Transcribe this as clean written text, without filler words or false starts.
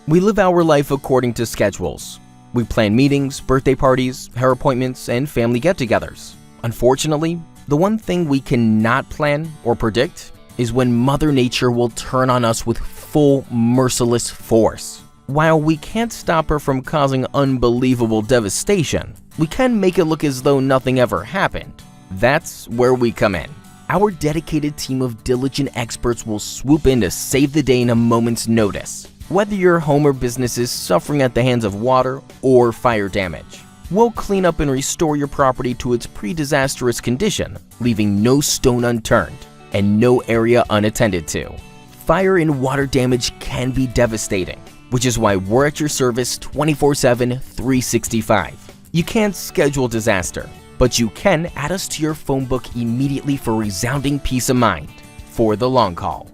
We live our life according to schedules. We plan meetings, birthday parties, hair appointments, and family get-togethers. Unfortunately, the one thing we cannot plan or predict is when Mother Nature will turn on us with full, merciless force. While we can't stop her from causing unbelievable devastation, we can make it look as though nothing ever happened. That's where we come in. Our dedicated team of diligent experts will swoop in to save the day in a moment's notice, whether your home or business is suffering at the hands of water or fire damage. We'll clean up and restore your property to its pre-disastrous condition, leaving no stone unturned and no area unattended to. Fire and water damage can be devastating, which is why we're at your service 24/7, 365. You can't schedule disaster, but you can add us to your phone book immediately for resounding peace of mind for the long haul.